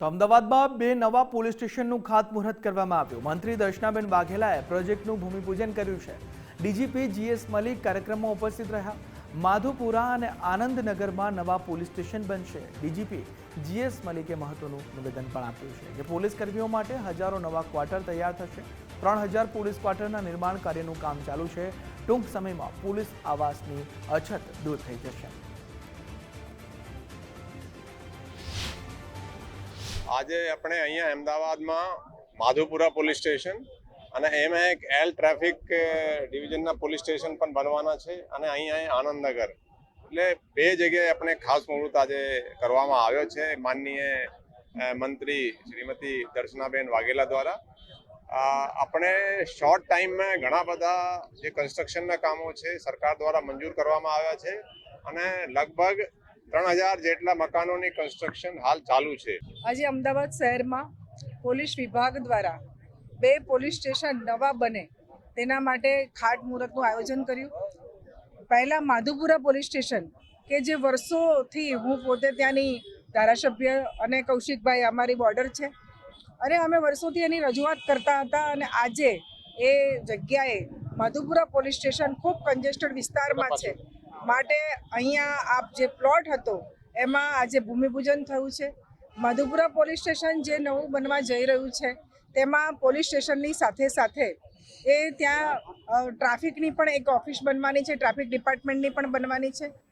તો અમદાવાદમાં બે નવા પોલીસ સ્ટેશનનું ખાતમુહૂર્ત કરવામાં આવ્યું। મંત્રી દર્શનાબેન વાઘેલાએ પ્રોજેક્ટનું ભૂમિપૂજન કર્યું છે। ડીજીપી જીએસ મલિક કાર્યક્રમમાં ઉપસ્થિત રહ્યા। માધુપુરા અને આનંદનગરમાં નવા પોલીસ સ્ટેશન બનશે। ડીજીપી જીએસ મલિકે મહત્વનું નિવેદન પણ આપ્યું છે કે પોલીસ કર્મીઓ માટે હજારો નવા ક્વાર્ટર તૈયાર થશે। 3000 પોલીસ ક્વાર્ટરના નિર્માણ કાર્યનું કામ ચાલુ છે। ટૂંક સમયમાં પોલીસ આવાસની અછત દૂર થઈ જશે। આજે આપણે અહીંયા અમદાવાદમાં માધુપુરા પોલીસ સ્ટેશન અને એમાં એક એલ ટ્રાફિક ડિવિઝનના પોલીસ સ્ટેશન પણ બનવાના છે અને અહીંયા આનંદનગર, એટલે બે જગ્યાએ આપણે ખાસ મુહૂર્ત આજે કરવામાં આવ્યો છે માનનીય મંત્રી શ્રીમતી દર્શનાબેન વાઘેલા દ્વારા। આપણે શોર્ટ ટાઈમમાં ઘણા બધા જે કન્સ્ટ્રક્શનના કામો છે સરકાર દ્વારા મંજૂર કરવામાં આવ્યા છે અને લગભગ 3000 જેટલા મકાનોની કન્સ્ટ્રક્શન હાલ ચાલુ છે। આજે અમદાવાદ શહેરમાં પોલીસ વિભાગ દ્વારા બે પોલીસ સ્ટેશન નવા બને તેના માટે ખાતમુહૂર્તનું આયોજન કર્યું। પહેલા માધુપુરા પોલીસ સ્ટેશન કે જે વર્ષોથી હું પોતે ત્યાંની ધારાસભ્ય અને કૌશિકભાઈ અમારી બોર્ડર છે અને અમે વર્ષોથી એની રજૂઆત કરતા હતા અને આજે એ જગ્યાએ માધુપુરા પોલીસ સ્ટેશન ખૂબ કન્જેસ્ટેડ વિસ્તારમાં છે માટે અહીંયા આપ જે પ્લોટ હતો એમાં આજે ભૂમિપૂજન થયું છે। માધુપુરા પોલીસ સ્ટેશન જે નવું બનવા જઈ રહ્યું છે તેમાં પોલીસ સ્ટેશનની સાથે સાથે એ ત્યાં ટ્રાફિકની પણ એક ઓફિસ બનવાની છે, ટ્રાફિક ડિપાર્ટમેન્ટની પણ બનવાની છે।